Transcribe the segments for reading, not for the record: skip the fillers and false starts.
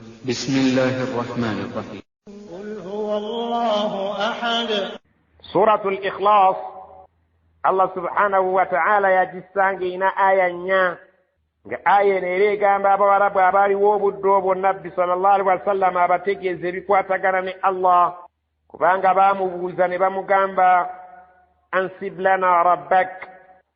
بسم الله الرحمن الرحيم. قل هو الله أحد. سورة الإخلاص الله سبحانه وتعالى yagisangiina aya nnya nga aya eno era egamba abawarabu abaliwo obudde obwo nabbi sallallahu alaihi wasallam abategeeza ebikwatagana ne Allah kubanga baamubuuza ne bamugamba ansib lana rabbak.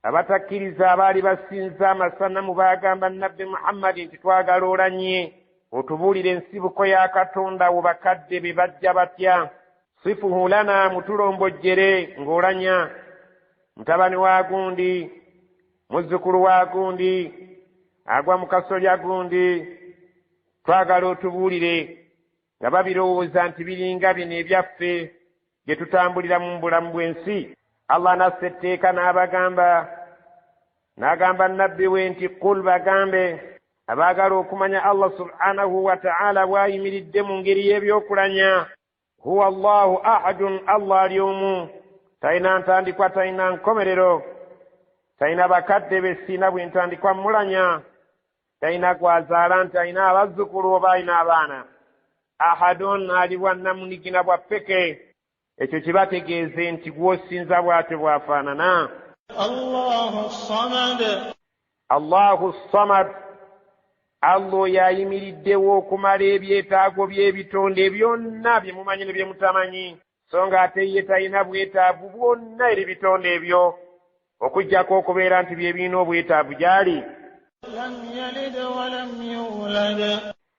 abatakkiriza abaali basinza amasanamu baagamba nabbi Muhammadi nti twagala olanye otubuulire ensibuko ya Katonda wo bakadde be bajja batya. sifuhu lana mutulombojjere ng'olanya mutabani wa gundi muzzukulu wa gundi agwa mu kasolya gundi twagala otubuulire nga babirowooza nti biringa bino ebyaffe bye tutambulira mu bulamu bw'ensi. Allah nassa etteeka n'agamba nabbi we nti qul bagambe abaagala okumanya Allah subhanahu wa ta'ala bw'ayimiridde mu ngeri y'ebyokulanya huwa Allahu ahadun, Allah ali omu, talina ntandikwa talina nkomerero, talina bakadde be sina bw'entandikwa mulanya, talina gwazaala nti alina abazzukulu oba alina abaana. Ahadun ali bwannamunigina bwa ppeke, ekyo kibategeeze nti gw'osinza bw'atyo bw'afaanana. Allahu samad. Allahu samad, Allah yayimiriddewo okumala ebyetaago by'ebitonde byonna bye mumanyi ne bye mutamanyi, so nga ate ye talina bwetaavu bwonna eri bitonde ebyo okuggyako okubeera nti bye birina obwetaavu gy'ali. Lam yalid wa lam yulad.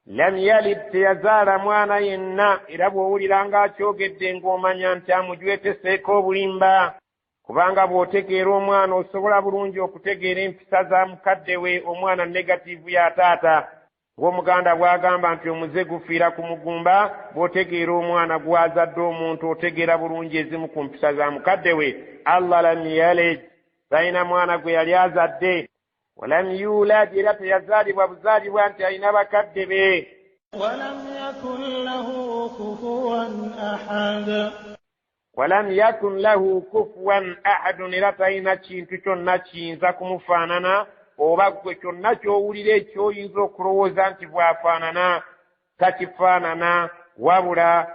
Lam yalid, teyazaala mwana yenna, era bw'owulira ng'akyogedde ng'omanya nti amujweteseeko obulimba, kubanga bw'otegeera omwana osobola bulungi okutegeera empisa za mukadde we, omwana negatiivu ya taata. ng'omuganda bw'agamba nti omuze gufiira ku mugumba, bw'otegeera omwana gwazadde omuntu otegeera bulungi ezimu ku mpisa za mukadde we. Allah lam yalid, talina mwana gwe yali azadde. Walam yulad, era teyazaalibwa buzaalibwa nti alina bakadde be. Walam yakun lahu kufuwan ahad. Walam yakun lahu kufuwan ahadun, era talina kintu kyonna kiyinza kumufaanana, oba gwe kyonna ky'owulira ekyoyinza okulowooza nti bw'afaanana takifaanana, wabula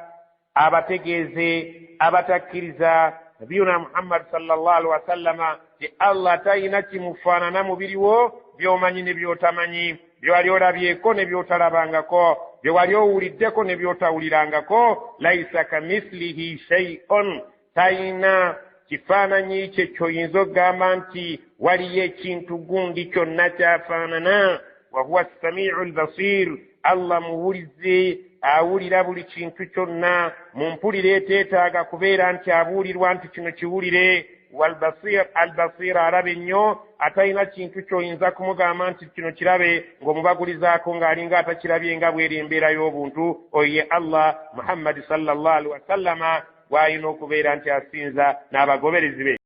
abategeeze abatakkiriza nabiyuna Muhammad sallallahu alaihi wasallama ti Allah talina kimufaanana mu biriwo by'omanyi ne by'otamanyi, bye wali olabyeko ne by'otalabangako, bye wali owuliddeko ne by'otawulirangako. Laisa kamislihi shay'un, talina kifaananyi kye ky'oyinza okugamba nti waliyo ekintu gundi kyonna kyafaanana. Wa huwa as-sami'u al-basir, Allah muwulize, awulira buli kintu kyonna mu mpulira eteetaaga kubeera nti abuulirwa nti kino kiwulire. Walbasir, albasir arabe nnyo, atalina kintu ky'oyinza kumugamba nti kino kirabe ng'omubagulizaako ng'alinga atakirabye nga bw'eri embeera y'obuntu. Oye Allah Muhammad sallallahu alaihi wasallama bw'alina okubeera nti asinza n'abagoberezi be.